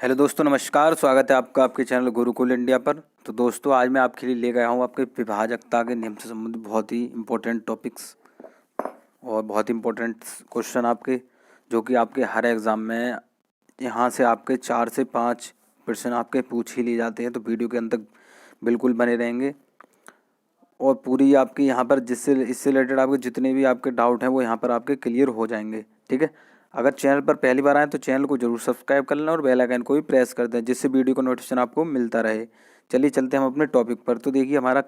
Hello दोस्तों, नमस्कार। स्वागत है आपका आपके चैनल गुरुकुल इंडिया पर। तो दोस्तों, आज मैं आपके लिए लेकर आया हूँ आपके विभाजकता के नियम से संबंधित बहुत ही इम्पोर्टेंट टॉपिक्स और बहुत ही इम्पोर्टेंट क्वेश्चन आपके, जो कि आपके हर एग्ज़ाम में यहाँ से आपके 4 से 5 प्रश्न आपके पूछ ही लिए जाते हैं। तो वीडियो के अंत तक बिल्कुल बने रहेंगे और पूरी आपकी यहाँ पर इससे रिलेटेड आपके जितने भी आपके डाउट हैं वो यहाँ पर आपके क्लियर हो जाएंगे। ठीक है, अगर चैनल पर पहली बार आए तो चैनल को जरूर सब्सक्राइब कर लेना और बेल आइकन को भी प्रेस कर दें, जिससे वीडियो का नोटिफिकेशन आपको मिलता रहे। चलिए चलते हैं हम अपने टॉपिक पर। तो देखिए, हमारा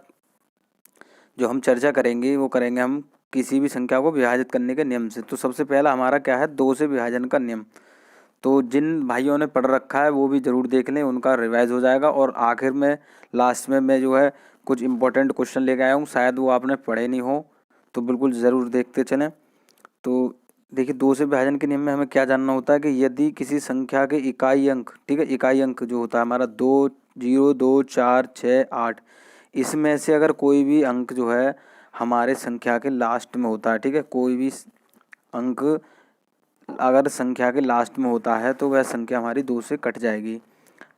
जो हम चर्चा करेंगे वो करेंगे हम किसी भी संख्या को विभाजित करने के नियम से। तो सबसे पहला हमारा क्या है, 2 से विभाजन का नियम। तो जिन भाइयों ने पढ़ रखा है वो भी ज़रूर देख लें, उनका रिवाइज हो जाएगा। और आखिर में लास्ट में मैं जो है कुछ इंपॉर्टेंट क्वेश्चन लेके आया हूँ, शायद वो आपने पढ़े नहीं हो, तो बिल्कुल ज़रूर देखते चलें। तो देखिए, 2 से विभाजन के नियम में हमें क्या जानना होता है कि यदि किसी संख्या के इकाई अंक, ठीक है, इकाई अंक जो होता है हमारा 2, 0, 2, 4, 6, 8, इसमें से अगर कोई भी अंक जो है हमारे संख्या के लास्ट में होता है, ठीक है, कोई भी अंक अगर संख्या के लास्ट में होता है तो वह संख्या हमारी 2 से कट जाएगी।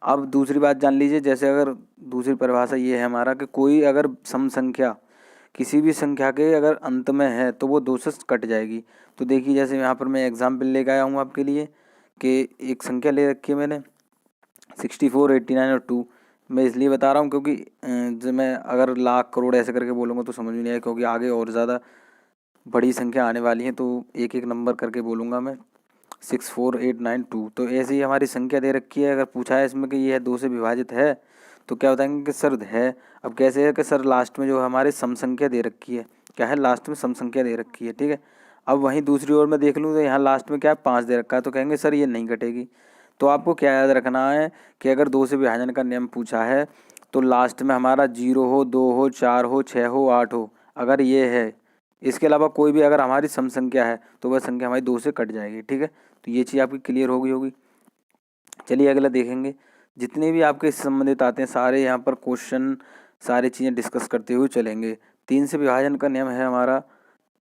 अब दूसरी बात जान लीजिए, जैसे अगर दूसरी परिभाषा ये है हमारा कि कोई अगर सम संख्या किसी भी संख्या के अगर अंत में है तो वो 2 से कट जाएगी। तो देखिए, जैसे यहाँ पर मैं एग्जाम्पल लेकर आया हूँ आपके लिए कि एक संख्या ले रखी है मैंने 64, 89 और 2। मैं इसलिए बता रहा हूँ क्योंकि जब मैं अगर लाख करोड़ ऐसे करके बोलूँगा तो समझ में नहीं आएगा, क्योंकि आगे और ज़्यादा बड़ी संख्या आने वाली है। तो एक एक नंबर करके बोलूँगा मैं, 64892। तो ऐसे ही हमारी संख्या दे रखी है, अगर पूछा है इसमें कि ये है 2 से विभाजित है, तो क्या बताएंगे कि सर है। अब कैसे है कि सर लास्ट में जो हमारे सम संख्या दे रखी है, क्या है, लास्ट में सम संख्या दे रखी है। ठीक है, अब वहीं दूसरी ओर में देख लूँ तो यहाँ लास्ट में क्या है, 5 दे रखा है, तो कहेंगे सर ये नहीं कटेगी। तो आपको क्या याद रखना है कि अगर 2 से विभाजन का नियम पूछा है तो लास्ट में हमारा 0 हो, 2 हो, 4 हो, 6 हो, 8 हो, अगर ये है, इसके अलावा कोई भी अगर हमारी सम संख्या है तो वह संख्या हमारी 2 से कट जाएगी। ठीक है, तो ये चीज़ आपकी क्लियर हो गई होगी। चलिए अगला देखेंगे। जितने भी आपके इससे संबंधित आते हैं सारे यहाँ पर क्वेश्चन, सारी चीज़ें डिस्कस करते हुए चलेंगे। 3 से विभाजन का नियम है हमारा।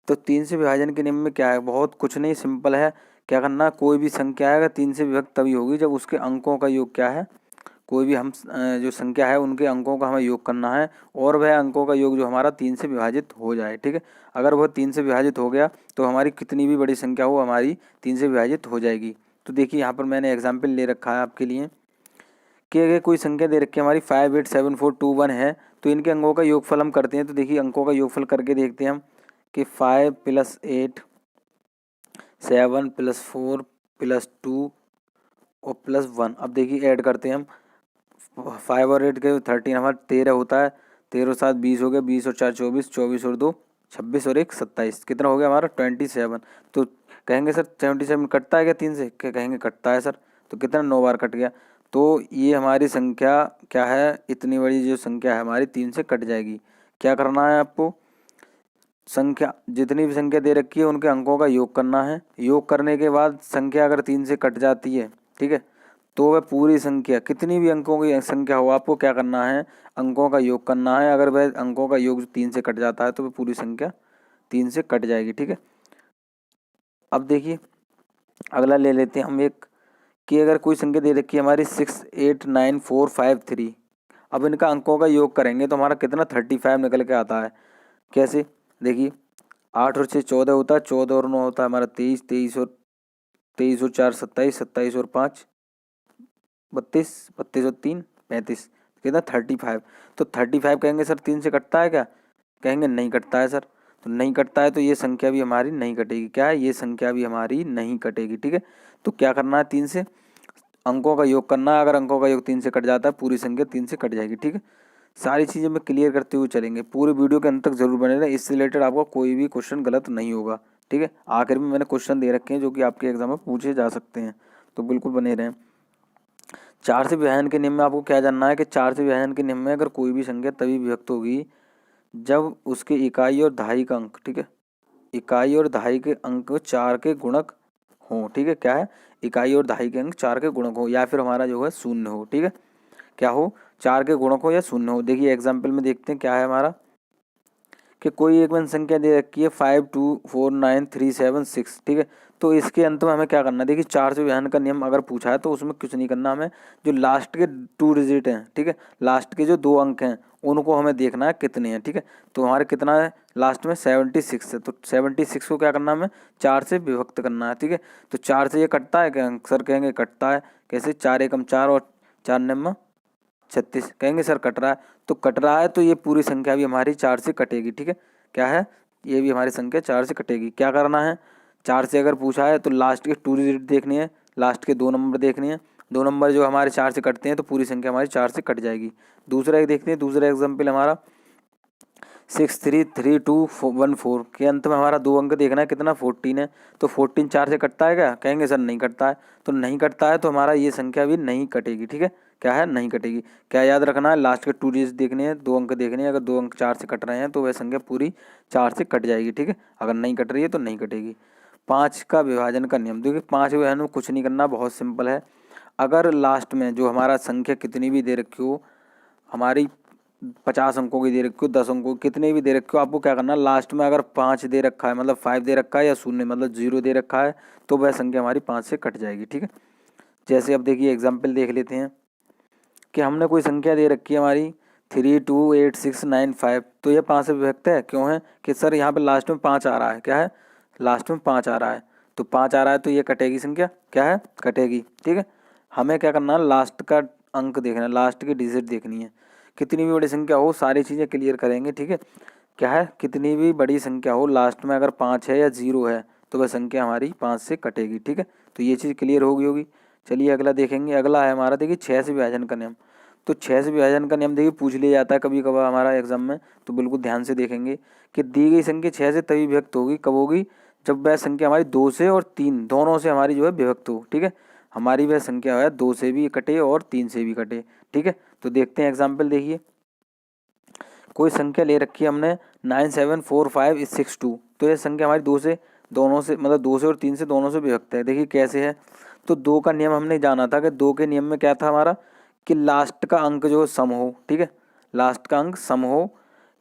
तो 3 से विभाजन के नियम में क्या है, बहुत कुछ नहीं, सिंपल है। क्या करना, कोई भी संख्या है अगर 3 से विभक्त तभी होगी जब उसके अंकों का योग क्या है, कोई भी हम जो संख्या है उनके अंकों का हमें योग करना है और वह अंकों का योग जो हमारा 3 से विभाजित हो जाए। ठीक है, अगर वह 3 से विभाजित हो गया तो हमारी कितनी भी बड़ी संख्या हो हमारी 3 से विभाजित हो जाएगी। तो देखिए, यहाँ पर मैंने एग्जाम्पल ले रखा है आपके लिए कि अगर कोई संख्या दे रखी है हमारी 587421 है, तो इनके अंकों का योगफल हम करते हैं। तो देखिए, अंकों का योगफल करके देखते हैं हम कि 5 + 8, 7 + 4 + 2 और +1। अब देखिए ऐड करते हैं हम, 5 और 8 के 13 हमारा 13 होता है, 13 और 7 20 हो गया, 20 और 4 24, 24 और 2 26 और 1 27, कितना हो गया हमारा 27। तो कहेंगे सर 77 कटता है क्या 3 से, क्या कहेंगे कटता है सर। तो कितना 9 बार कट गया। तो ये हमारी संख्या क्या है, इतनी बड़ी जो संख्या है हमारी 3 से कट जाएगी। क्या करना है आपको, संख्या जितनी भी संख्या दे रखी है उनके अंकों का योग करना है। योग करने के बाद संख्या अगर 3 से कट जाती है, ठीक है, तो वह पूरी संख्या, कितनी भी अंकों की संख्या हो, आपको क्या करना है, अंकों का योग करना है। अगर वह अंकों का योग 3 से कट जाता है तो वह पूरी संख्या 3 से कट जाएगी। ठीक है, अब देखिए अगला ले लेते हैं हम एक, कि अगर कोई संख्या दे रखी है हमारी 689453, अब इनका अंकों का योग करेंगे तो हमारा कितना 35 निकल के आता है। कैसे, देखिए 8 और 6 14 होता है, 14 और 9 होता है हमारा 23, 23 और 4 27, 27 और 5 32, 32 और 3 35, कितना 35। तो 35 कहेंगे सर 3 से कटता है क्या, कहेंगे नहीं कटता है सर। तो नहीं कटता है तो ये संख्या भी हमारी नहीं कटेगी। क्या है, ये संख्या भी हमारी नहीं कटेगी। ठीक है, तो क्या करना है, 3 से अंकों का योग करना है। अगर अंकों का योग 3 से कट जाता है पूरी संख्या 3 से कट जाएगी। ठीक है, सारी चीज़ें मैं क्लियर करते हुए चलेंगे, पूरे वीडियो के अंत तक जरूर बने रहें, इससे रिलेटेड आपका कोई भी क्वेश्चन गलत नहीं होगा। ठीक है, आखिर में मैंने क्वेश्चन दे रखे हैं जो कि आपके एग्जाम में पूछे जा सकते हैं, तो बिल्कुल बने रहें। 4 से विभाजन के नियम में आपको क्या जानना है कि 4 से विभाजन के नियम में अगर कोई भी संख्या तभी विभक्त होगी जब उसके इकाई और दहाई का अंक, ठीक है, इकाई और दहाई के अंक 4 के गुणक हो। ठीक है, क्या है, इकाई और दहाई के अंक 4 के गुणक हो या फिर हमारा जो है 0 हो। ठीक है, क्या हो, 4 के गुणक हो या 0 हो। देखिए एग्जाम्पल में देखते हैं क्या है हमारा कि कोई एक वन संख्या दे रखी है 524937 ठीक है। तो इसके अंत में हमें क्या करना है, देखिए 4 से विभाजन का नियम अगर पूछा है तो उसमें कुछ नहीं करना, हमें जो लास्ट के 2 डिजिट हैं ठीक है, लास्ट के जो 2 अंक हैं उनको हमें देखना है कितने हैं ठीक है। तो हमारे कितना है लास्ट में 76 है, तो 76 को क्या करना है हमें 4 से विभक्त करना है ठीक है। तो 4 से ये कटता है क्या, सर कहेंगे कटता है, कैसे 4 एकम 4 और 4 नम्मा 36, कहेंगे सर कट रहा है, तो कट रहा है तो ये पूरी संख्या भी हमारी 4 से कटेगी ठीक है। क्या है, ये भी हमारी संख्या 4 से कटेगी। क्या करना है, 4 से अगर पूछा है तो लास्ट के 2 डिजिट देखनी है, लास्ट के 2 नंबर देखने हैं, 2 नंबर जो हमारे 4 से कटते हैं तो पूरी संख्या हमारी 4 से कट जाएगी। दूसरा एक देखते हैं, दूसरा एग्जाम्पल हमारा 633214 के अंत में हमारा 2 अंक देखना है, कितना 14 है, तो 14 4 से कटता है क्या, कहेंगे सर नहीं कटता है, तो नहीं कटता है तो हमारा ये संख्या भी नहीं कटेगी ठीक है। क्या है, नहीं कटेगी। क्या याद रखना है, लास्ट के 2 डिजिट देखने हैं, 2 अंक देखने हैं, अगर 2 अंक 4 से कट रहे हैं तो वह संख्या पूरी 4 से कट जाएगी ठीक है, अगर नहीं कट रही है तो नहीं कटेगी। 5 का विभाजन का नियम, देखिए 5 विभाजन में कुछ नहीं करना, बहुत सिंपल है। अगर लास्ट में जो हमारा संख्या कितनी भी दे रखी हो, हमारी 50 अंकों की दे रखी हो, 10 अंकों कितने भी दे रखे हो, आपको क्या करना है लास्ट में अगर 5 दे रखा है मतलब 5 दे रखा है या 0 मतलब 0 दे रखा है तो वह संख्या हमारी 5 से कट जाएगी ठीक है। जैसे अब देखिए एग्जाम्पल देख लेते हैं कि हमने कोई संख्या दे रखी है हमारी 328695, तो ये 5 से विभक्त है, क्यों है कि सर यहाँ पे लास्ट में 5 आ रहा है, क्या है लास्ट में 5 आ रहा है, तो 5 आ रहा है तो ये कटेगी संख्या, क्या है कटेगी ठीक है। हमें क्या करना है, लास्ट का अंक देखना है, लास्ट की डिजिट देखनी है, कितनी भी बड़ी संख्या हो सारी चीज़ें क्लियर करेंगे ठीक है। क्या है, कितनी भी बड़ी संख्या हो लास्ट में अगर 5 है या 0 है तो वह संख्या हमारी 5 से कटेगी ठीक है। तो ये चीज़ क्लियर होगी। चलिए अगला देखेंगे, अगला है हमारा देखिए 6 से विभाजन का नियम। तो 6 से विभाजन का नियम देखिए पूछ लिया जाता है कभी कभार हमारा एग्जाम में, तो बिल्कुल ध्यान से देखेंगे कि दी गई संख्या 6 से तभी विभक्त होगी, कब होगी, जब वह संख्या हमारी 2 से और 3 दोनों से हमारी जो है विभक्त हो ठीक है। हमारी वह संख्या है 2 से भी कटे और 3 से भी कटे ठीक है। तो देखते हैं एग्जाम्पल, देखिए कोई संख्या ले रखी है हमने 974562, तो यह संख्या हमारी 2 से दोनों से मतलब 2 से और 3 से दोनों से विभक्त है। देखिए कैसे है, तो 2 का नियम हमने जाना था कि 2 के नियम में क्या था हमारा कि लास्ट का अंक जो सम हो ठीक है, लास्ट का अंक सम हो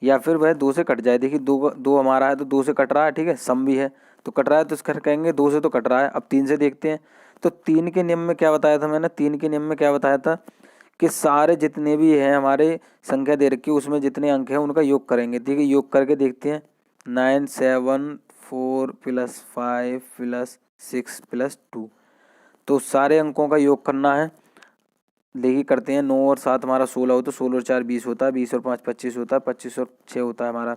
या फिर वह 2 से कट जाए। देखिए 2 हमारा है तो 2 से कट रहा है ठीक है, सम भी है तो कट रहा है, तो इसका कहेंगे 2 से तो कट रहा है। अब 3 से देखते हैं, तो 3 के नियम में क्या बताया था मैंने, 3 के नियम में क्या बताया था कि सारे जितने भी हैं हमारे संख्या दे रखी है उसमें जितने अंक हैं उनका योग करेंगे। ठीक है, योग करके देखते हैं 974 + 5 + 6 + 2, तो सारे अंकों का योग करना है। देखिए करते हैं, 9 और 7 हमारा 16 हो तो 16 और 4 20 होता है, 20 और 5 25 होता है, 25 और 6 होता है हमारा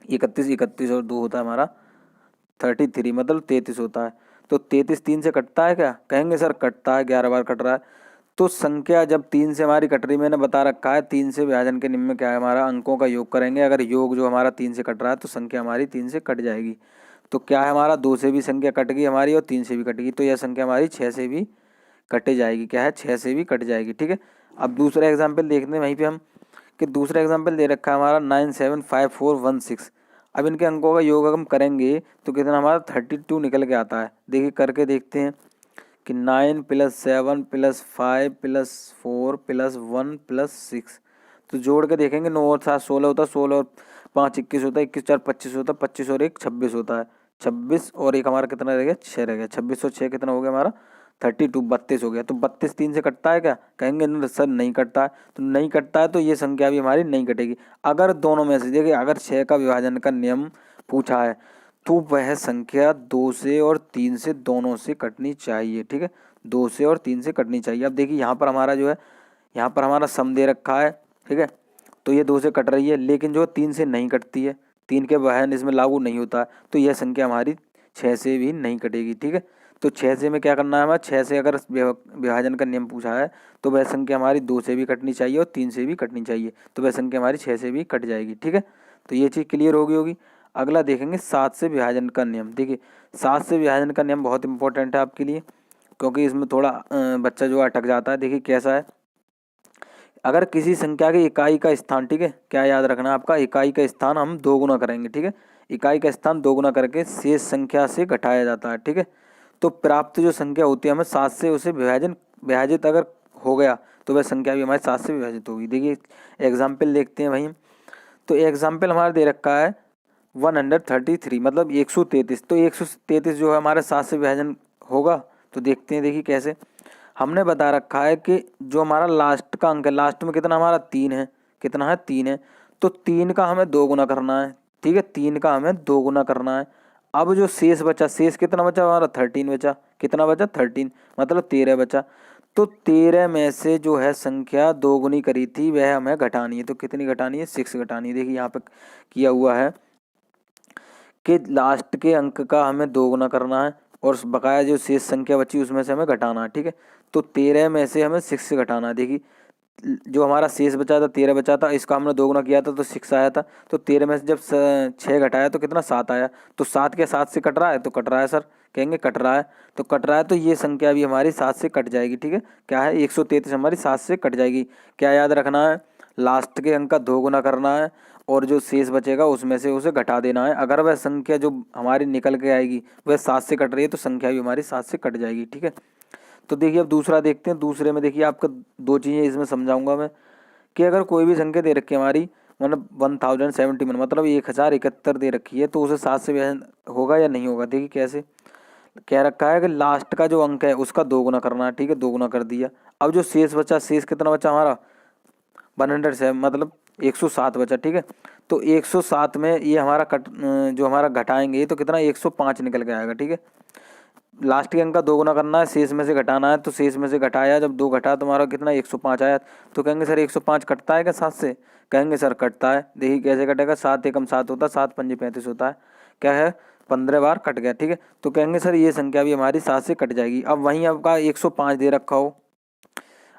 31, 31 और 2 होता है हमारा 33 मतलब 33 होता है। तो 33 3 से कटता है क्या, कहेंगे सर कटता है, 11 बार कट रहा है। तो संख्या जब 3 से हमारी कट रही, मैंने बता रखा है 3 से विभाजन के नियम में क्या है हमारा अंकों का योग करेंगे, अगर योग जो हमारा 3 से कट रहा है तो संख्या हमारी 3 से कट जाएगी। तो क्या है हमारा 2 से भी संख्या कट गई हमारी और 3 से भी कट गई, तो यह संख्या हमारी 6 से भी कट जाएगी। क्या है, 6 से भी कट जाएगी। ठीक है, अब दूसरा एग्जाम्पल देखते हैं वहीं पे हम कि दूसरा एग्जाम्पल दे रखा है हमारा 975416। अब इनके अंकों का योग हम करेंगे तो कितना हमारा 32 निकल के आता है। देखिए करके देखते हैं कि 9 + 7 + 5 + 4 + 1 + 6, तो जोड़ के देखेंगे 9 और 7 16 होता है, 16 और 5 21 होता है, 21 4 25 होता है, 25 और 1 26 होता है, 26 और 1 हमारा कितना रह गया 6 रह गया, 26 और 6 कितना हो गया हमारा 32 32 हो गया। तो 32 3 से कटता है क्या, कहेंगे नहीं सर नहीं कटता है, तो नहीं कटता है तो ये संख्या भी हमारी नहीं कटेगी। अगर दोनों में से देखिए अगर 6 का विभाजन का नियम पूछा है तो वह संख्या 2 से और 3 से दोनों से कटनी चाहिए। ठीक है, 2 से और 3 से कटनी चाहिए। अब देखिए यहाँ पर हमारा जो है यहाँ पर हमारा सम दे रखा है, ठीक है, तो ये 2 से कट रही है, लेकिन जो 3 से नहीं कटती है, 3 के विभाजन इसमें लागू नहीं होता, तो यह संख्या हमारी 6 से भी नहीं कटेगी। ठीक है, तो 6 से में क्या करना है हमारा, 6 से अगर विभाजन का नियम पूछा है तो वह संख्या हमारी 2 से भी कटनी चाहिए और 3 से भी कटनी चाहिए, तो वह संख्या हमारी 6 से भी कट जाएगी। ठीक है, तो ये चीज़ क्लियर होगी। अगला देखेंगे 7 से विभाजन का नियम। देखिए 7 से विभाजन का नियम बहुत इंपॉर्टेंट है आपके लिए, क्योंकि इसमें थोड़ा बच्चा जो अटक जाता है। देखिए कैसा है, अगर किसी संख्या की इकाई का स्थान, ठीक है, क्या याद रखना आपका, इकाई का स्थान हम 2 गुना करेंगे। ठीक है, इकाई का स्थान 2 गुना करके शेष संख्या से घटाया जाता है। ठीक है, तो प्राप्त जो संख्या होती है हमें 7 से उसे विभाजित अगर हो गया तो वह संख्या भी हमारे 7 से विभाजित होगी। देखिए एग्जाम्पल देखते हैं वहीं, तो एग्जाम्पल हमारा दे रखा है 133 मतलब 133। तो 133 जो है हमारे 7 से विभाजन होगा। तो देखते हैं, देखिए कैसे। हमने बता रखा है कि जो हमारा लास्ट का अंक है, लास्ट में कितना हमारा 3 है, कितना है 3 है, तो 3 का हमें 2 गुना करना है, ठीक है, 3 का हमें 2 गुना करना है। अब जो शेष बचा, शेष कितना बचा हमारा 13 बचा, कितना बचा 13 मतलब 13 बचा। तो 13 में से जो है संख्या 2 गुनी करी थी वह हमें घटानी है। तो कितनी घटानी है, 6 घटानी है। देखिए यहाँ पे किया हुआ है कि लास्ट के अंक का हमें 2 गुना करना है और बकाया जो शेष संख्या बची उसमें से हमें घटाना है, ठीक है। तो 13 में से हमें 6 से घटाना है। देखिए जो हमारा शेष बचा था 13 बचा था, इसका हमने 2 गुना किया था तो 6 आया था। तो 13 में से जब 6 घटाया तो कितना 7 आया। तो 7 के 7 से कट रहा है, तो कट रहा है सर, कहेंगे कट रहा है, तो कट रहा है तो ये संख्या भी हमारी 7 से कट जाएगी, ठीक है। क्या है 133 हमारी 7 से कट जाएगी। क्या याद रखना है, लास्ट के अंक का 2 गुना करना है और जो शेष बचेगा उसमें से उसे घटा देना है। अगर वह संख्या जो हमारी निकल के आएगी वह 7 से कट रही है तो संख्या भी हमारी 7 से कट जाएगी, ठीक है। तो देखिए अब दूसरा देखते हैं। दूसरे में देखिए आपका 2 चीज़ें इसमें समझाऊंगा मैं कि अगर कोई भी संख्या दे रखी है हमारी मतलब 1071 मतलब 1071 दे रखी है तो उसे 7 से विभाजन होगा या नहीं होगा। देखिए कैसे कह रखा है कि लास्ट का जो अंक है उसका 2 गुना करना है, ठीक है, 2 गुना कर दिया। अब जो शेष बचा, शेष कितना बचा हमारा 107 मतलब 107 बचा, ठीक है। तो 107 में ये हमारा जो हमारा घटाएंगे तो कितना 105 निकल के आएगा, ठीक है। लास्ट के अंक का 2 गुना करना है, शेष में से घटाना है, तो शेष में से घटाया, जब 2 घटा तो हमारा कितना 105 आया। तो कहेंगे सर 105 कटता है क्या 7 से, कहेंगे सर कटता है। देखिए कैसे कटेगा, 7 एकम 7 होता है, 7 पंजे 35 होता है, क्या है 15 बार कट गया, ठीक है। तो कहेंगे सर ये संख्या भी हमारी 7 से कट जाएगी। अब वहीं आपका 105 दे रखा हो,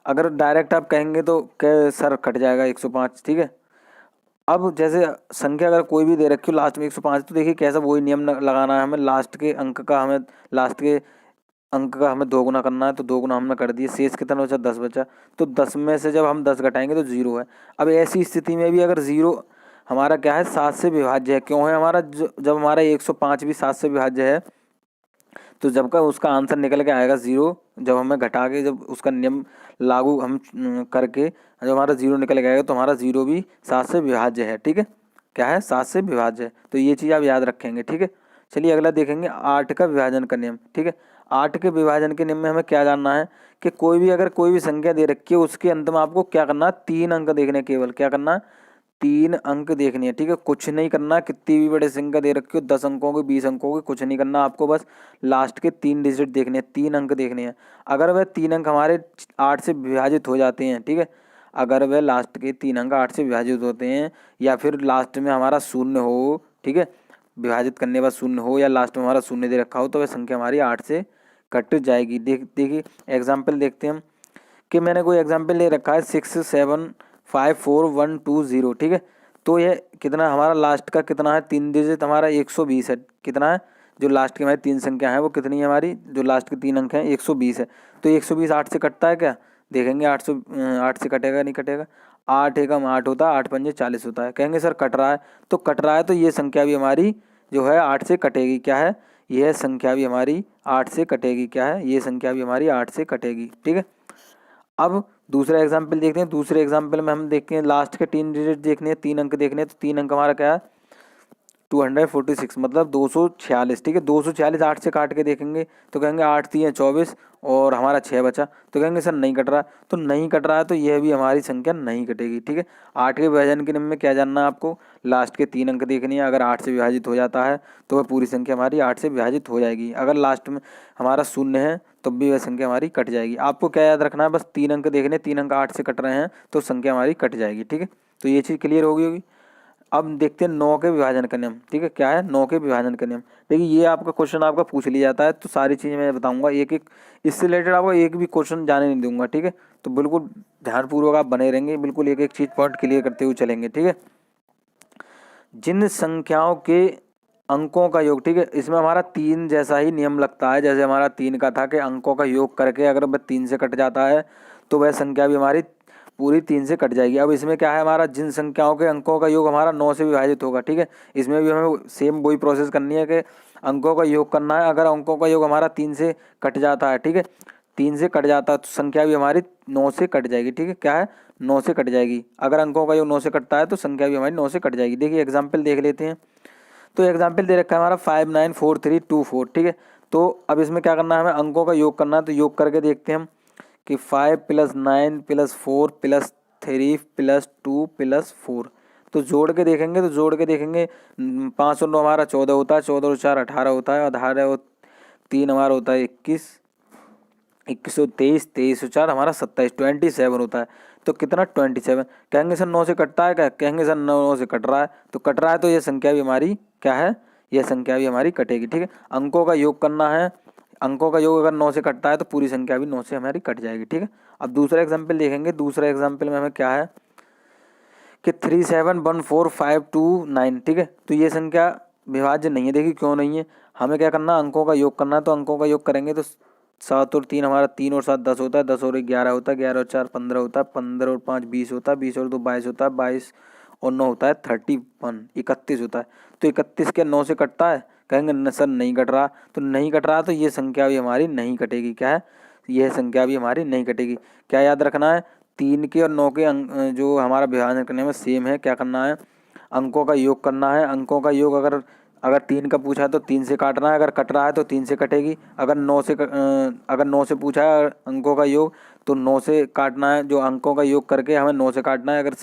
अगर डायरेक्ट आप कहेंगे तो क्या सर कट जाएगा 105, ठीक है। अब जैसे संख्या अगर कोई भी दे रखी हो लास्ट में 105, तो देखिए कैसा वही नियम लगाना है हमें, लास्ट के अंक का हमें 2 गुना करना है। तो 2 गुना हमने कर दिए, शेष कितना बचा 10 बचा। तो 10 में से जब हम 10 घटाएंगे तो 0 है। अब ऐसी स्थिति में भी अगर 0 हमारा क्या है 7 से विभाज्य है, क्यों है हमारा जब हमारा 105 भी 7 से विभाज्य है तो जब का उसका आंसर निकल के आएगा 0, जब हमें घटा के जब उसका नियम लागू हम करके जब हमारा 0 निकल के आएगा तो हमारा 0 भी 7 से विभाज्य है, ठीक है। क्या है 7 से विभाज्य है, तो ये चीज़ आप याद रखेंगे, ठीक है। चलिए अगला देखेंगे 8 का विभाजन का नियम, ठीक है। 8 के विभाजन के नियम में हमें क्या जानना है कि अगर कोई भी संख्या दे रखी है उसके अंत में आपको क्या करना है, 3 अंक देखने, केवल क्या करना है 3 अंक देखनी है, ठीक है। कुछ नहीं करना, कितनी भी बड़े संख्या दे रखी हो 10 अंकों की 20 अंकों की, कुछ नहीं करना आपको, बस लास्ट के 3 डिजिट देखने हैं, 3 अंक देखने हैं। अगर वह 3 अंक हमारे 8 से विभाजित हो जाते हैं, ठीक है, अगर वह लास्ट के 3 अंक 8 से विभाजित होते हैं या फिर लास्ट में हमारा शून्य हो, ठीक है, विभाजित करने के बाद शून्य हो या लास्ट में हमारा शून्य दे रखा हो तो वह संख्या हमारी 8 से कट जाएगी। देखिए एग्जाम्पल देखते हैं हम कि मैंने कोई एग्जाम्पल ले रखा है 6754120, ठीक है। तो ये कितना हमारा लास्ट का कितना है 3 डिजिट हमारा 120 है, कितना है जो लास्ट की हमारी 3 संख्या है वो कितनी है हमारी, जो लास्ट के 3 अंक हैं 120 है। तो 120 8 से कटता है क्या, देखेंगे 8 से कटेगा नहीं कटेगा, 8 एकम 8 होता है, 8 पंजे 40 होता है। कहेंगे सर कट रहा है, तो कट रहा है तो ये संख्या भी हमारी जो है 8 से कटेगी। क्या है, यह संख्या भी हमारी 8 से कटेगी। क्या है, ये संख्या भी हमारी 8 से कटेगी, ठीक है। अब दूसरा एग्जाम्पल देखते हैं। दूसरे एग्जाम्पल में हम देखते हैं लास्ट के 3 डिजिट देखने हैं, 3 अंक देखने हैं। तो 3 अंक हमारा क्या है 246 मतलब 246, ठीक है। 246 8 से काट के देखेंगे तो कहेंगे 8 3 24 और हमारा 6 बचा। तो कहेंगे सर नहीं कट रहा, तो नहीं कट रहा है तो यह भी हमारी संख्या नहीं कटेगी, ठीक है। 8 के विभाजन के नियम में क्या जानना है आपको, लास्ट के 3 अंक देखनी है, अगर 8 से विभाजित हो जाता है तो वह पूरी संख्या हमारी 8 से विभाजित हो जाएगी। अगर लास्ट में हमारा शून्य है तब भी वह संख्या हमारी कट जाएगी। आपको क्या याद रखना है, बस 3 अंक देखने, 3 अंक 8 से कट रहे हैं तो संख्या हमारी कट जाएगी, ठीक है। तो ये चीज़ क्लियर होगी। अब देखते हैं 9 के विभाजन का नियम, ठीक है। क्या है 9 के विभाजन का नियम, देखिए ये आपका क्वेश्चन आपका पूछ लिया जाता है तो सारी चीज़ें मैं बताऊंगा एक एक, इससे रिलेटेड आपको एक भी क्वेश्चन जाने नहीं दूंगा, ठीक है। तो बिल्कुल ध्यानपूर्वक आप बने रहेंगे, बिल्कुल एक एक चीज़ पॉइंट क्लियर करते हुए चलेंगे, ठीक है। जिन संख्याओं के अंकों का योग, ठीक है, इसमें हमारा 3 जैसा ही नियम लगता है जैसे हमारा 3 का था कि अंकों का योग करके अगर वह 3 से कट जाता है तो वह संख्या भी हमारी पूरी 3 से कट जाएगी। अब इसमें क्या है हमारा जिन संख्याओं के अंकों का योग हमारा 9 से विभाजित होगा, ठीक है। इसमें भी हमें सेम वही प्रोसेस करनी है कि अंकों का योग करना है। अगर अंकों का योग हमारा 3 से कट जाता है, ठीक है, 3 से कट जाता है तो संख्या भी हमारी 9 से कट जाएगी। ठीक है, क्या है, 9 से कट जाएगी। अगर अंकों का योग 9 से कटता है तो संख्या भी हमारी 9 से कट जाएगी। देखिए एग्जाम्पल देख लेते हैं। तो एग्जाम्पल दे रखा है हमारा 594324। ठीक है, तो अब इसमें क्या करना है, हमें अंकों का योग करना है। तो योग करके देखते हैं हम कि 5 + 9 + 4 + 3 + 2 + 4। तो जोड़ के देखेंगे, तो जोड़ के देखेंगे 5 और 9 हमारा 14 होता है, 14 और 4 18 होता है, 18 और 3 हमारा होता है 21, 21 और 23, 23 और 4 हमारा 27, 27 होता है। तो कितना 27। कहेंगे सर 9 से कटता है क्या, कहेंगे सर 9 से कट रहा है, तो कट रहा है तो ये संख्या भी हमारी क्या है, यह संख्या भी हमारी कटेगी। ठीक है, अंकों का योग करना है, अंकों का योग अगर 9 से कटता है तो पूरी संख्या भी 9 से हमारी कट जाएगी। ठीक है, अब दूसरा एग्जाम्पल देखेंगे। दूसरा एग्जाम्पल में हमें क्या है कि 371452 ठीक है, तो ये संख्या विभाज्य नहीं है। देखिए क्यों नहीं है, हमें क्या करना है, अंकों का योग करना है। तो अंकों का योग करेंगे तो 7 और 3 हमारा 3 और 7 10 होता है, 10 और 1 11 होता है, 11 और 4 15 होता है, 15 और 5 20 होता है, 20 और 2 22 होता है, 22 और 9 होता है 31, 31 होता है। तो 31 क्या 9 से कटता है, कहेंगे न सर नहीं कट रहा। तो नहीं कट रहा तो ये संख्या भी हमारी नहीं कटेगी। क्या है, यह संख्या भी हमारी नहीं कटेगी। क्या याद रखना है, 3 के और 9 के जो हमारा विभाजन करने में सेम है। क्या करना है, अंकों का योग करना है। अंकों का योग अगर अगर 3 का पूछा है तो 3 से काटना है, अगर कट रहा है तो 3 से कटेगी। अगर 9 से पूछा है अंकों का योग तो 9 से काटना है, जो अंकों का योग करके हमें 9 से काटना है। अगर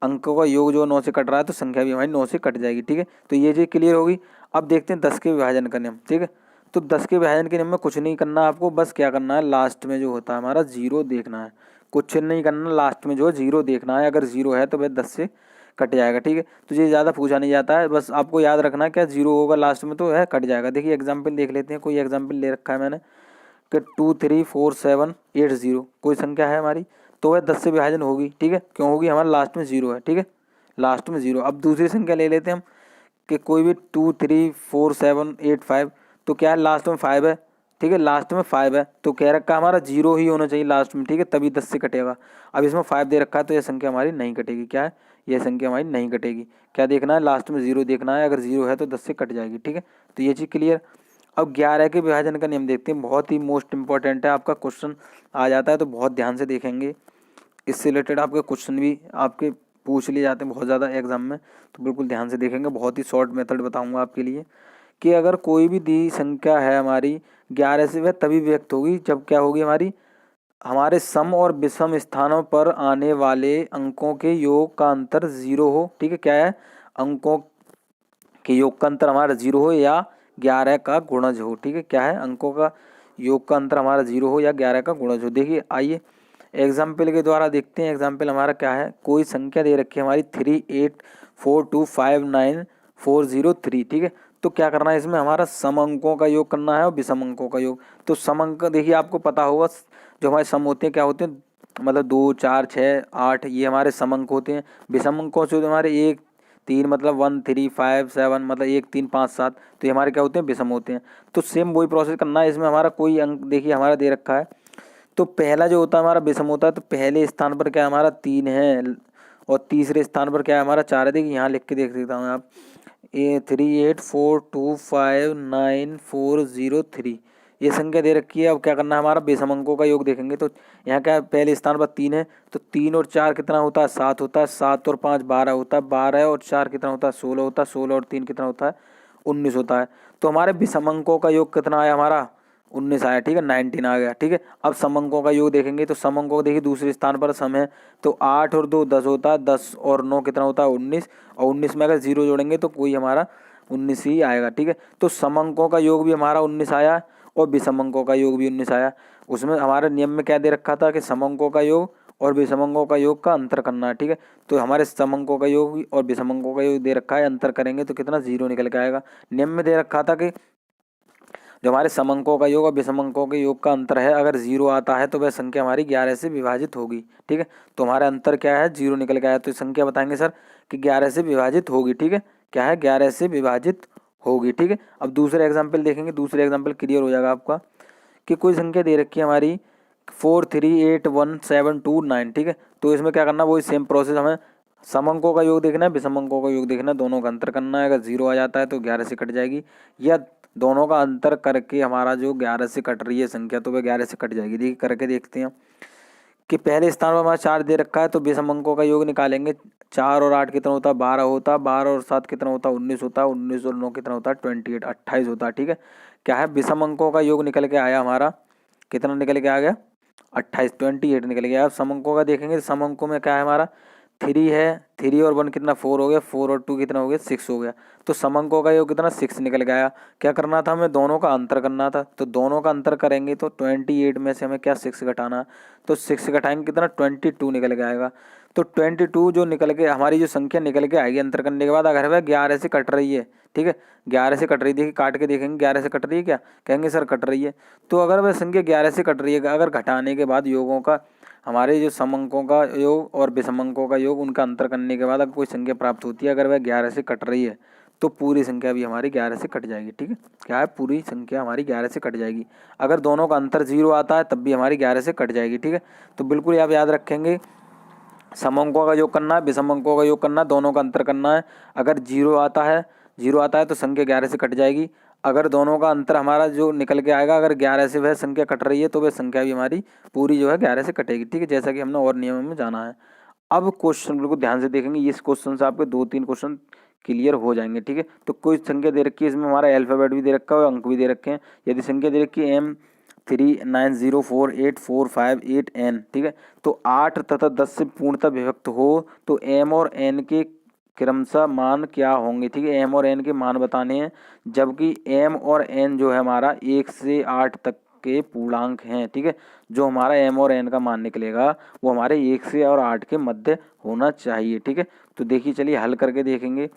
अंकों का योग जो 9 से कट रहा है तो संख्या भी हमारी 9 से कट जाएगी। ठीक है, तो ये चीज़ क्लियर होगी। अब देखते हैं 10 के विभाजन का नियम। ठीक है, तो 10 के विभाजन के नियम में कुछ नहीं करना आपको, बस क्या करना है, लास्ट में जो होता है हमारा 0 देखना है। कुछ नहीं करना, लास्ट में जो है 0 देखना है। अगर 0 है तो वह 10 से कट जाएगा। ठीक है, तो ये ज़्यादा पूछा नहीं जाता है, बस आपको याद रखना है क्या 0 होगा लास्ट में तो है कट जाएगा। देखिए एग्जाम्पल देख लेते हैं। कोई एग्जाम्पल ले रखा है मैंने कि 234780 कोई संख्या है हमारी, तो वह 10 से विभाजन होगी। ठीक है, क्यों होगी, हमारा लास्ट में 0 है। ठीक है, लास्ट में 0। अब दूसरी संख्या ले लेते हैं हम कि कोई भी 234785, तो क्या है लास्ट में 5 है। ठीक है, लास्ट में 5 है तो कह रखा है हमारा 0 ही होना चाहिए लास्ट में। ठीक है, तभी 10 से कटेगा। अब इसमें 5 दे रखा है तो यह संख्या हमारी नहीं कटेगी। क्या है, यह संख्या हमारी नहीं कटेगी। क्या देखना है, लास्ट में 0 देखना है। अगर 0 है तो 10 से कट जाएगी। ठीक है, तो ये चीज़ क्लियर। अब 11 के विभाजन का नियम देखते हैं। बहुत ही मोस्ट इंपॉर्टेंट है, आपका क्वेश्चन आ जाता है तो बहुत ध्यान से देखेंगे। इससे रिलेटेड आपके क्वेश्चन भी आपके पूछ लिए जाते हैं बहुत ज़्यादा एग्जाम में, तो बिल्कुल ध्यान से देखेंगे। बहुत ही शॉर्ट मेथड बताऊंगा आपके लिए कि अगर कोई भी दी संख्या है हमारी 11 से, वह तभी व्यक्त होगी जब क्या होगी, हमारी हमारे सम और विषम स्थानों पर आने वाले अंकों के योग का अंतर 0 हो। ठीक है, क्या है, अंकों के योग का अंतर हमारा 0 हो या 11 का गुणज हो। ठीक है, क्या है, अंकों का योग का अंतर हमारा 0 हो या 11 का गुणज हो। देखिए आइए एग्जाम्पल के द्वारा देखते हैं। एग्जाम्पल हमारा क्या है, कोई संख्या दे रखी है हमारी 3842594003। ठीक है, तो क्या करना है, इसमें हमारा सम अंकों का योग करना है और विषम अंकों का योग। तो सम अंक देखिए आपको पता होगा जो हमारे सम होते हैं क्या होते हैं, मतलब 2 4 6 8 ये हमारे सम अंक होते हैं। विषम अंकों से हमारे 1 3 मतलब 1 3 5 7 मतलब 1 3 5 7, तो ये हमारे क्या होते हैं, विषम होते हैं। तो सेम वही प्रोसेस करना है। इसमें हमारा कोई अंक देखिए हमारा दे रखा है, तो पहला जो होता है हमारा विषम होता है, तो पहले स्थान पर क्या हमारा 3 है और तीसरे स्थान पर क्या है हमारा 4 है। देखिए यहाँ लिख के देख सकता हूँ आप, 3842594003 ये संख्या दे रखी है। अब क्या करना है, हमारा विषम अंकों का योग देखेंगे। तो यहाँ क्या है, पहले स्थान पर 3 है, तो 3 और 4 कितना होता है, 7 होता है, 7 और 5 12 होता है, 12 और 4 कितना होता है, 16 होता है, 16 और 3 कितना होता है, 19 होता है। तो हमारे विषम अंकों का योग कितना आया हमारा, 19 आया। ठीक है, 19 आ गया। ठीक है, अब सम अंकों का योग देखेंगे। तो सम अंकों को देखिए दूसरे स्थान पर सम है, तो 8 और 2 10 होता है, 10 और 9 कितना होता है, 19, और 19 में अगर 0 जोड़ेंगे तो कोई हमारा 19 ही आएगा। ठीक है, तो सम अंकों का योग भी हमारा 19 आया और विषम अंकों का योग भी 19 आया। उसमें हमारे नियम में क्या दे रखा था कि सम अंकों का योग और विषम अंकों का योग का अंतर करना है। ठीक है, तो हमारे सम अंकों का योग और विषम अंकों का योग दे रखा है, अंतर करेंगे तो कितना 0 निकल के आएगा। नियम में दे रखा था कि जो हमारे सम अंकों का योग और विषम अंकों के योग का अंतर है, अगर 0 आता है तो वह संख्या हमारी 11 से विभाजित होगी। ठीक है, तो हमारा अंतर क्या है, 0 निकल के आया, तो संख्या बताएंगे सर कि 11 से विभाजित होगी। ठीक है, क्या है, 11 से विभाजित होगी। ठीक है, अब दूसरे एग्जाम्पल देखेंगे। दूसरे एग्जाम्पल क्लियर हो जाएगा आपका कि कोई संख्या दे रखी है हमारी 43811729। ठीक है, तो इसमें क्या करना, वही सेम प्रोसेस, हमें सम अंकों का योग देखना है, विषम अंकों का योग देखना है, दोनों का अंतर करना है। अगर 0 आ जाता है तो 11 से कट जाएगी, या दोनों का अंतर करके हमारा जो 11 से कट रही है संख्या तो वह 11 से कट जाएगी। देखिए करके देखते हैं कि पहले स्थान पर हमारा 4 दे रखा है तो विषम अंकों का योग निकालेंगे। 4 और 8 कितना होता है, 12 होता है। 12 और 7 कितना होता है, 19 होता है। 19 और 9 कितना होता है, 28, 28 होता है। ठीक है, क्या है, विषम अंकों का योग निकल के आया हमारा, कितना निकल के आ गया, 28, 28 निकल गया। अब सम अंकों का देखेंगे, सम अंकों में क्या है हमारा, 3 है। 3 और 1 कितना, 4 हो गया। 4 और 2 कितना हो गया, 6 हो गया। तो सम अंकों का योग कितना, 6 निकल गया। क्या करना था हमें, दोनों का अंतर करना था। तो दोनों का अंतर करेंगे तो 28 में से हमें क्या 6 घटाना, तो 6 घटाएंगे कितना, 22 निकल के आएगा। तो 22 जो निकल के हमारी जो संख्या निकल के आएगी अंतर करने के बाद, अगर वह 11 से कट रही है, ठीक है, 11 से कट रही, देखिए काट के देखेंगे 11 से कट रही है क्या, कहेंगे सर कट रही है। तो अगर वह संख्या 11 से कट रही है, अगर घटाने के बाद योगों का, हमारे जो सम अंकों का योग और विषम अंकों का योग, उनका अंतर करने के बाद अगर कोई संख्या प्राप्त होती है, अगर वह 11 से कट रही है तो पूरी संख्या भी हमारी 11 से कट जाएगी। ठीक है, क्या है, पूरी संख्या हमारी 11 से कट जाएगी। अगर दोनों का अंतर 0 आता है तब भी हमारी 11 से कट जाएगी। ठीक है, तो बिल्कुल आप याद रखेंगे, सम अंकों का योग करना है, विषम अंकों का योग करना है, दोनों का अंतर करना है। अगर 0 आता है, 0 आता है तो संख्या 11 से कट जाएगी। अगर दोनों का अंतर हमारा जो निकल के आएगा, अगर 11 से वह संख्या कट रही है तो वह संख्या भी हमारी पूरी जो है 11 से कटेगी। ठीक है, जैसा कि हमने और नियमों में जाना है। अब क्वेश्चन बिल्कुल ध्यान से देखेंगे, इस क्वेश्चन से आपके 2-3 क्वेश्चन क्लियर हो जाएंगे। ठीक है, तो कोई संख्या दे रखी है, इसमें हमारा अल्फाबेट भी दे रखा है और अंक भी दे रखे हैं। यदि संख्या दे रखी है M39048458N, ठीक है, तो 8 तथा 10 से पूर्णतः विभक्त हो तो M और N के क्रमशः मान क्या होंगे। ठीक है, M और N के मान बताने हैं, जबकि M और N जो है हमारा 1 से 8 तक के पूर्णांक हैं। ठीक है, जो हमारा M और N का मान निकलेगा वो हमारे 1 से और 8 के मध्य होना चाहिए। ठीक है, तो देखिए चलिए हल करके देखेंगे।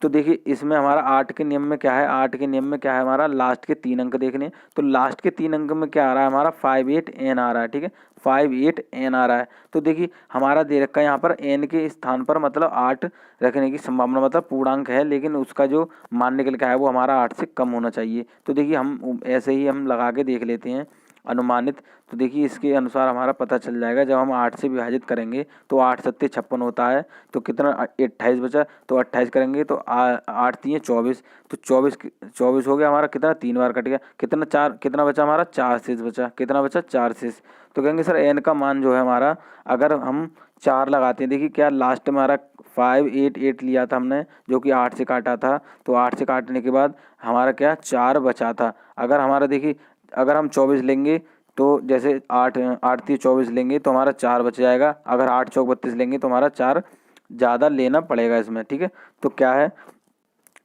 तो देखिए इसमें हमारा 8 के नियम में क्या है, 8 के नियम में क्या है, हमारा लास्ट के 3 अंक देखने हैं। तो लास्ट के 3 अंक में क्या आ रहा है हमारा, 58N आ रहा है। ठीक है, 58N आ रहा है। तो देखिए हमारा दे रखा है यहाँ पर N के स्थान पर मतलब 8 रखने की संभावना, मतलब पूर्णांक है, लेकिन उसका जो मान निकल के आया वो हमारा 8 से कम होना चाहिए। तो देखिए हम ऐसे ही हम लगा के देख लेते हैं अनुमानित। तो देखिए इसके अनुसार हमारा पता चल जाएगा, जब हम 8 से विभाजित करेंगे तो 8 सत्ते 56 होता है, तो कितना 28 बचा, तो 28 करेंगे तो 8 3 24, तो 24 हो गया हमारा, कितना 3 बार कट गया, कितना 4, कितना बचा हमारा 4 शेष बचा, कितना बचा 4 शेष। तो कहेंगे सर N का मान जो है हमारा, अगर हम 4 लगाते हैं, देखिए क्या लास्ट में हमारा 588 लिया था हमने, जो कि 8 से काटा था, तो 8 से काटने के बाद हमारा क्या 4 बचा था। अगर हमारा देखिए, अगर हम 24 लेंगे तो जैसे 8 8 3 24 लेंगे तो हमारा 4 बच जाएगा। अगर 8 चौक 32 लेंगे तो हमारा 4 ज़्यादा लेना पड़ेगा इसमें। ठीक है, तो क्या है,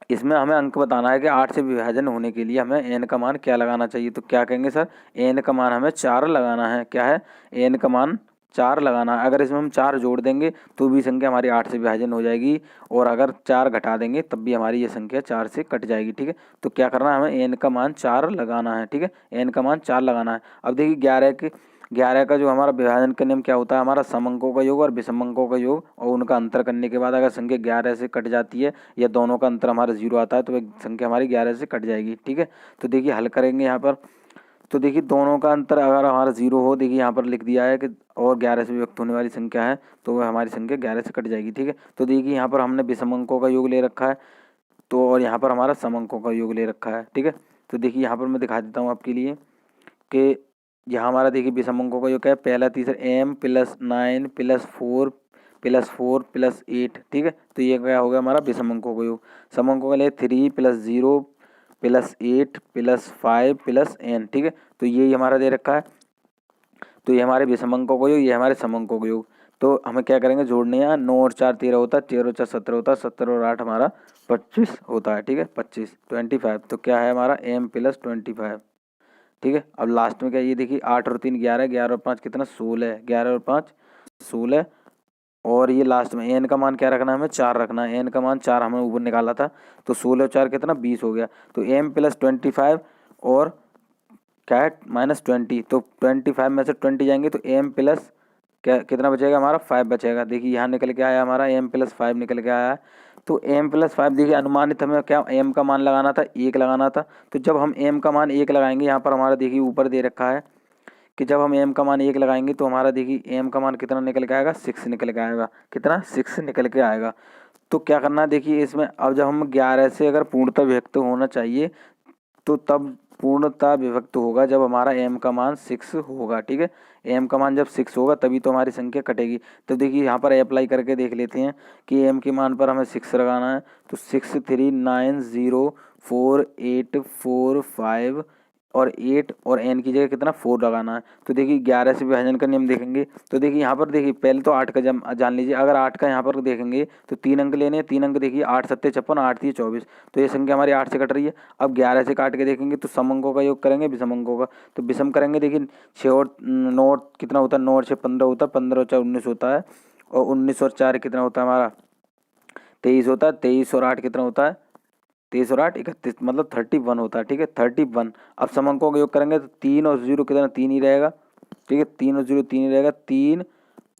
इसमें हमें अंक बताना है कि 8 से विभाजन होने के लिए हमें N का मान क्या लगाना चाहिए। तो क्या कहेंगे सर, N का मान हमें 4 लगाना है। क्या है, N का मान 4 लगाना है। अगर इसमें हम 4 जोड़ देंगे तो भी संख्या हमारी 8 से विभाजन हो जाएगी, और अगर 4 घटा देंगे तब भी हमारी ये संख्या 4 से कट जाएगी। ठीक है, तो क्या करना है, हमें N का मान 4 लगाना है। ठीक है, N का मान 4 लगाना है। अब देखिए 11 का जो हमारा विभाजन का नियम क्या होता है, हमारा सम अंकों का योग और विषम अंकों का योग, और उनका अंतर करने के बाद अगर संख्या 11 से कट जाती है या दोनों का अंतर हमारा 0 आता है तो वह संख्या हमारी 11 से कट जाएगी। ठीक है, तो देखिए हल करेंगे यहाँ पर। तो देखिए दोनों का अंतर अगर हमारा 0 हो, देखिए यहाँ पर लिख दिया है कि और 11 से विभक्त होने वाली संख्या है तो वह हमारी संख्या 11 से कट जाएगी। ठीक है, तो देखिए यहाँ पर हमने विषम अंकों का योग ले रखा है, तो और यहाँ पर हमारा सम अंकों का योग ले रखा है। ठीक है, तो देखिए यहाँ पर मैं दिखा देता हूँ आपके लिए कि यहाँ हमारा देखिए विषम अंकों का योग क्या है, पहला तीसरा M +9 +4 + 8। ठीक है, तो ये क्या हो गया हमारा विषम अंकों का योग। सम अंकों के लिए 3 + 0 + 8 + 5 + N। ठीक है, तो ये हमारा दे रखा है। तो ये हमारे विषम अंकों का योग, ये हमारे सम अंकों का योग। तो हमें क्या करेंगे, जोड़ने हैं। 9 और 4 13 होता है, 13 और 4 17 होता है, 17 और 8 हमारा 25 होता है। ठीक है, 25 25। तो क्या है हमारा M + 25। ठीक है, अब लास्ट में क्या, ये देखिए 8 और 3 11, 11 और 5 कितना 16, 11 और 5 16, और ये लास्ट में N का मान क्या रखना है, हमें 4 रखना है। N का मान 4 हमें ऊपर निकाला था, तो 16 और 4 कितना 20 हो गया। तो M + 25 और क्या है -20, तो 25 में से 20 जाएंगे तो M प्लस क्या कितना बचेगा हमारा 5 बचेगा। देखिए यहाँ निकल के आया हमारा M + 5 निकल के आया है। तो M + 5 देखिए अनुमानित हमें क्या M का मान लगाना था, 1 लगाना था। तो जब हम M का मान 1 लगाएंगे, यहाँ पर हमारा देखिए ऊपर दे रखा है कि जब हम M का मान 1 लगाएंगे तो हमारा देखिए M का मान कितना निकल के आएगा, 6 निकल के आएगा। कितना 6 निकल के आएगा। तो क्या करना है देखिए इसमें, अब जब हम 11 से अगर पूर्णतः विभक्त होना चाहिए तो तब पूर्णतः विभक्त होगा जब हमारा m का मान 6 होगा। ठीक है, m का मान जब 6 होगा तभी तो हमारी संख्या कटेगी। तो देखिए यहाँ पर अप्लाई करके देख लेते हैं कि m के मान पर हमें 6 लगाना है। तो 6 3 9 0 4 8 4 5 और 8 और n की जगह कितना 4 लगाना है। तो देखिए 11 से विभाजन का नियम देखेंगे तो देखिए यहाँ पर देखिए पहले तो 8 का जान लीजिए। अगर 8 का यहाँ पर देखेंगे तो 3 अंक लेने हैं। 3 अंक देखिए 8 सत्ते 56, 8 3 24। तो ये संख्या हमारी 8 से कट रही है। अब 11 से काट के देखेंगे तो सम अंकों का योग करेंगे विषम अंकों का। तो विषम करेंगे देखिए 6 और 9 कितना होता है, 9 और 6 15 होता है, 15 और 4 19 होता है, और 19 और 4 कितना होता है हमारा 23 होता है, 23 और 8 कितना होता है 23 और 8 31, मतलब 31 होता है। ठीक है, 31। अब सम अंकों का योग करेंगे तो 3 और 0 कितना 3 ही रहेगा। ठीक है, 3 और 0 3 ही रहेगा। 3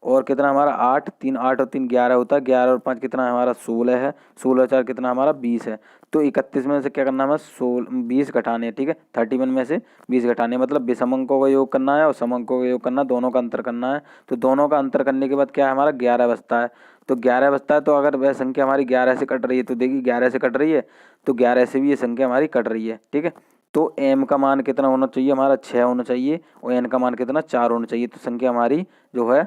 और कितना हमारा 8, 3 8 और 3 11 होता है। 11 और 5 कितना हमारा 16 है। 16 और 4 कितना हमारा 20 है। तो 31 में से क्या करना है हमें 20 घटाने हैं। ठीक है, 31 में से 20 घटाने हैं, मतलब विषम अंकों का योग करना है और सम अंकों का योग करना है, दोनों का अंतर करना है। तो दोनों का अंतर करने के बाद क्या है हमारा 11 बचता है। तो 11 बचता है, तो अगर वह संख्या हमारी 11 से कट रही है तो देखिए 11 से कट रही है तो 11 से भी ये संख्या हमारी कट रही है। ठीक है, तो m का मान कितना होना चाहिए हमारा 6 होना चाहिए और n का मान कितना 4 होना चाहिए। तो संख्या हमारी जो है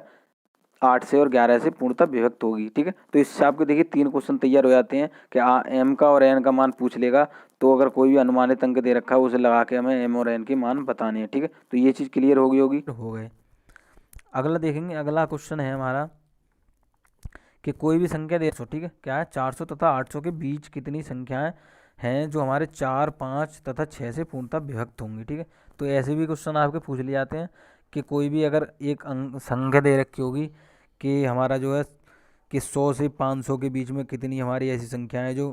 8 से और 11 से पूर्णतः विभक्त होगी। ठीक है, तो इससे आपके देखिए 3 क्वेश्चन तैयार हो जाते हैं कि m का और n का मान पूछ लेगा। तो अगर कोई भी अनुमानित अंक दे रखा है उसे लगा के हमें m और n के मान बताने हैं। ठीक है, तो ये चीज़ क्लियर होगी हो गए। अगला देखेंगे, अगला क्वेश्चन है हमारा कि कोई भी संख्या दे। ठीक है, क्या है 400 तथा 800 के बीच कितनी संख्याएं हैं जो हमारे 4 5 तथा 6 से पूर्णतः विभक्त होंगी। ठीक है, तो ऐसे भी क्वेश्चन आपके पूछ लिए जाते हैं कि कोई भी अगर एक संख्या दे रखी होगी कि हमारा जो है कि 100 से 500 के बीच में कितनी हमारी ऐसी संख्या है जो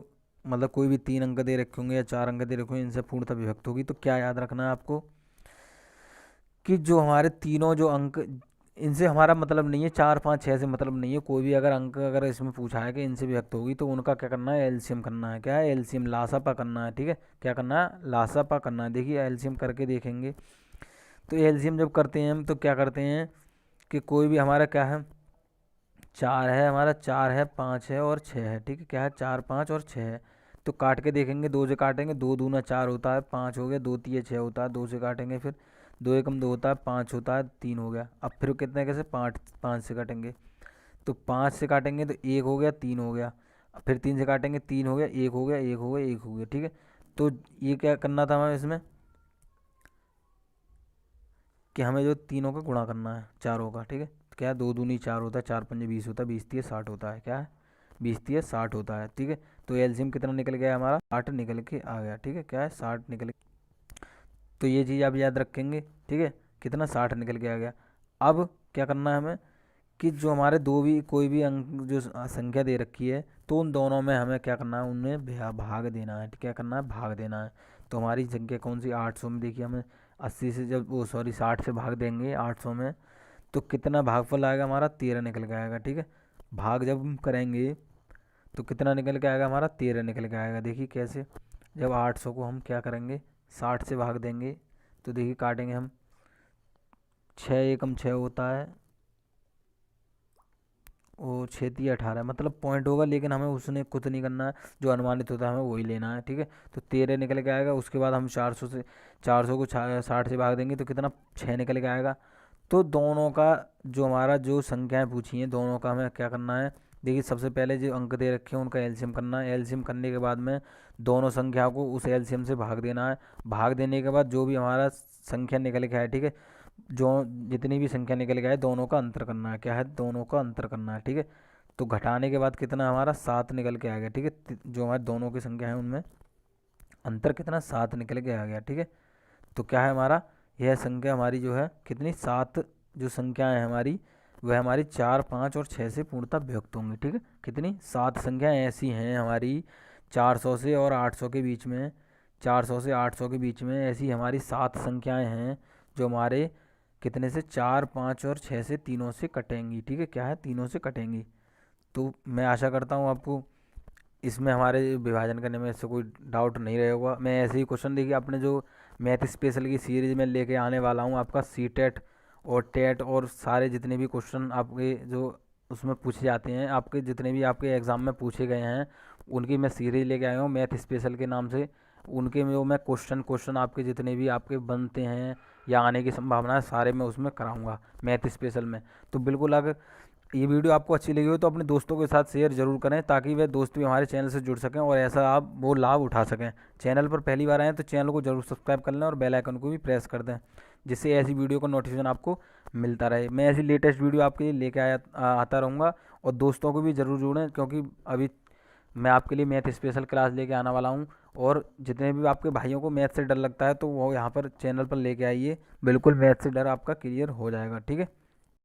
मतलब कोई भी 3 अंक दे रखे होंगे या 4 अंक दे रखे होंगे, इनसे पूर्णतः विभक्त होगी। तो क्या याद रखना है आपको कि जो हमारे तीनों जो अंक, इनसे हमारा मतलब नहीं है 4 5 6 से मतलब नहीं है। कोई भी अगर अंक अगर इसमें पूछा है कि इनसे व्यक्त होगी तो उनका क्या करना है एलसीएम करना है। क्या है एलसीएम लासापा करना है। ठीक है, क्या करना है लासापा करना है। देखिए एलसीएम करके देखेंगे तो एलसीएम जब करते हैं हम तो क्या करते हैं कि कोई भी हमारा क्या है 4 है, हमारा 4 है 5 है और 6 है। ठीक है, क्या है 4 5 और 6 है। तो काट के देखेंगे 2 से काटेंगे 2 दूना 4 होता है, 5 हो गया, 2 तिये 6 होता है, 2 से काटेंगे फिर 2 एकम 2 होता है, 5 होता है, 3 हो गया। अब फिर कितने कैसे 5 से काटेंगे तो 5 से काटेंगे तो 1 हो गया 3 हो गया, फिर 3 से काटेंगे 3 हो गया, 1 हो गया 1 हो गया 1 हो गया। ठीक है, तो ये क्या करना था हमें इसमें कि हमें जो तीनों का गुणा करना है चारों का। ठीक है, तो क्या है 2 दूनी 4 होता है, 4 पंजे 20 होता है, 20 तिये 60 होता है। क्या है 20 तिये 60 होता है। ठीक है, तो एलसीएम कितना निकल गया हमारा 8 निकल के आ गया। ठीक है, क्या है 60 निकल, तो ये चीज़ आप याद रखेंगे। ठीक है, कितना 60 निकल के आ गया। अब क्या करना है हमें कि जो हमारे दो भी कोई भी अंक जो संख्या दे रखी है तो उन दोनों में हमें क्या करना है उनमें भाग देना है। क्या करना है भाग देना है। तो हमारी संख्या कौन सी 800 में देखिए हमें 80 से जब वो सॉरी 60 से भाग देंगे 800 में तो कितना भागफल आएगा हमारा 13 निकल के आएगा। ठीक है, भाग जब हम करेंगे तो कितना निकल के आएगा हमारा 13 निकल के आएगा। देखिए कैसे, जब 800 को हम क्या करेंगे 60 से भाग देंगे तो देखिए काटेंगे हम 6 एकम 6 होता है वो 6 तिया 18 मतलब पॉइंट होगा, लेकिन हमें उसने कुछ नहीं करना है, जो अनुमानित होता है हमें वही लेना है। ठीक है, तो 13 निकल के आएगा। उसके बाद हम 400 को 60 से भाग देंगे तो कितना 6 निकल के आएगा। तो दोनों का जो हमारा जो संख्याएं पूछी हैं दोनों का हमें क्या करना है। देखिए सबसे पहले जो अंक दे रखे हैं उनका एलसीएम करना है। एलसीएम करने के बाद में दोनों संख्या को उस एलसीएम से भाग देना है। भाग देने के बाद जो भी हमारा संख्या निकल के आए, ठीक है, जो जितनी भी संख्या निकल के आए दोनों का अंतर करना है। क्या है दोनों का अंतर करना है। ठीक है, तो घटाने के बाद कितना हमारा 7 निकल के आ गया। ठीक है, जो हमारे दोनों की संख्या है उनमें अंतर कितना 7 निकल के आ गया। ठीक है, तो क्या है हमारा यह संख्या हमारी जो है कितनी 7 जो संख्याएं हैं हमारी वह हमारी 4 5 और 6 से पूर्णतः विभक्त होंगी। ठीक है, कितनी 7 संख्याएं ऐसी हैं हमारी 400 से और 800 के बीच में, 400 से 800 के बीच में ऐसी हमारी 7 संख्याएं हैं जो हमारे कितने से 4 5 और 6 से तीनों से कटेंगी। ठीक है, क्या है तीनों से कटेंगी। तो मैं आशा करता हूँ आपको इसमें हमारे विभाजन करने में इससे कोई डाउट नहीं रहेगा। मैं ऐसे ही क्वेश्चन देखिए अपने जो मैथ स्पेशल की सीरीज़ में लेके आने वाला हूँ आपका सी टेट और टेट और सारे जितने भी क्वेश्चन आपके जो उसमें पूछे जाते हैं, आपके जितने भी आपके एग्ज़ाम में पूछे गए हैं उनकी मैं सीरीज लेके आया हूँ मैथ स्पेशल के नाम से। उनके में वो मैं क्वेश्चन आपके जितने भी आपके बनते हैं या आने की संभावना है सारे मैं उसमें कराऊंगा मैथ स्पेशल में। तो बिल्कुल अगर ये वीडियो आपको अच्छी लगी हो तो अपने दोस्तों के साथ शेयर जरूर करें ताकि वे दोस्त भी हमारे चैनल से जुड़ सकें और ऐसा आप वो लाभ उठा सकें। चैनल पर पहली बार आए तो चैनल को जरूर सब्सक्राइब कर लें और बेल आइकन को भी प्रेस कर दें, जिससे ऐसी वीडियो का नोटिफिकेशन आपको मिलता रहे। मैं ऐसी लेटेस्ट वीडियो आपके लिए लेके आता रहूँगा। और दोस्तों को भी ज़रूर जोड़ें क्योंकि अभी मैं आपके लिए मैथ स्पेशल क्लास लेके आने वाला हूँ। और जितने भी आपके भाइयों को मैथ से डर लगता है तो वो यहाँ पर चैनल पर लेके आइए, बिल्कुल मैथ से डर आपका क्लियर हो जाएगा। ठीक है।